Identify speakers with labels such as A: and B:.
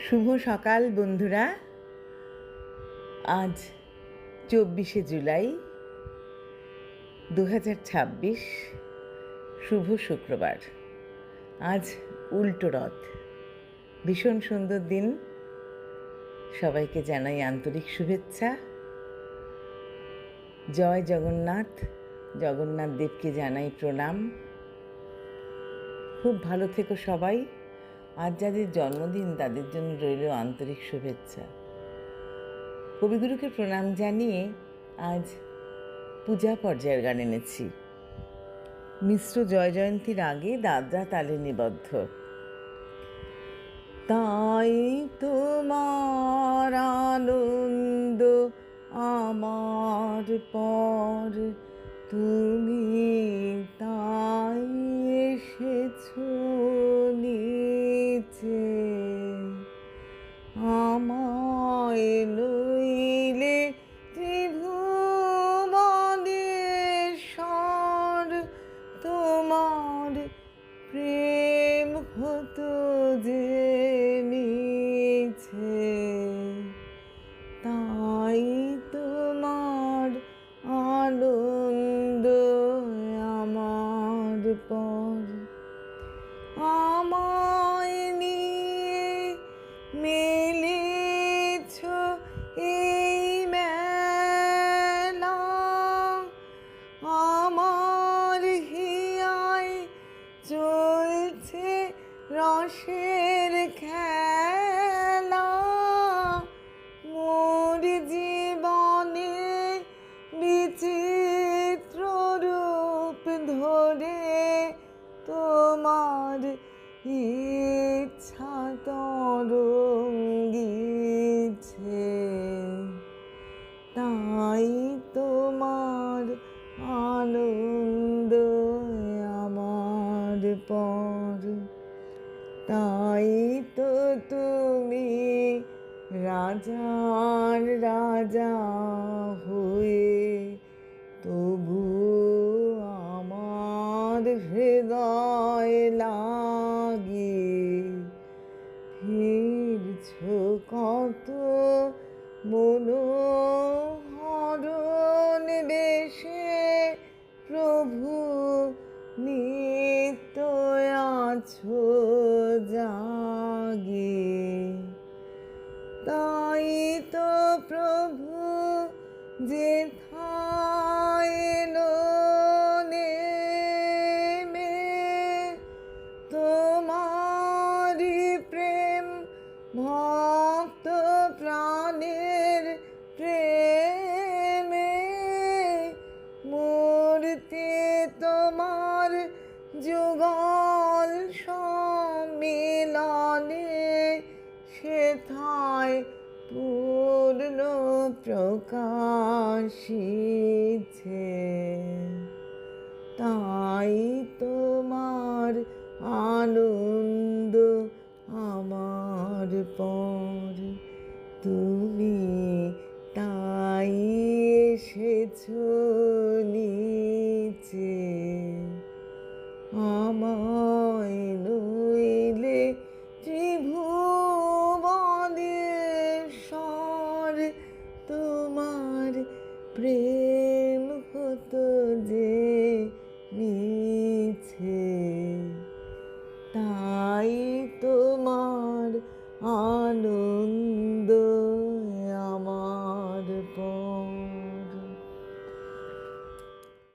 A: শুভ সকাল বন্ধুরা। আজ 24শে জুলাই 2026, শুভ শুক্রবার। আজ উল্টো রথ, ভীষণ সুন্দর দিন। সবাইকে জানাই আন্তরিক শুভেচ্ছা। জয় জগন্নাথ, জগন্নাথ দেবকে জানাই প্রণাম। খুব ভালো থেকো সবাই। আজ যাদের জন্মদিন তাদের জন্য রইল আন্তরিক শুভেচ্ছা। কবিগুরুকে প্রণাম জানিয়ে আজ পূজা পর্যায়ের গান এনেছি। মিশ্র জয় জয়ন্তীর আগে দাদরা তালে নিবদ্ধ। তাই তোমার আনন্দ আমার পর, তুমি তাই এসেছো নিচে। আমায় নইলে ত্রিভুবনেশ্বর, তোমার প্রেম হতো যে মিছে। তাই তোমার আনন্দ আমার পর, আমায় নিয়ে মেলেছ এই মেলা। আমার হিয়ায় চলছে রসের খেলা। মোর জীবনে বিচিত্র রূপ ধরে তোমার ইচ্ছা তরঙ্গিছে। তাই তোমার আনন্দ আমার পর, তাই তো তুমি রাজার রাজা হয়ে তবু আমার হৃদয় লাগে ফিরছ কত মনোহরণ বেশে। প্রভু নিত্য আছো জাগে। তাই তো প্রভু যেথায় এলো নেমে, তোমারি প্রেম ভক্ত প্রাণের প্রেমে। মূর্তি তোমার যুগল সম্মিলনে, সেথায় পূর্ণ প্রকাশিছে। তাই তোমার আনন্দ আমার পর, তুমি তাই এসেছো নিচে। আমায় নইলে ত্রিভুবনেশ্বর, তোমার প্রেম হতো যে মিছে। তাই তোমার আনন্দ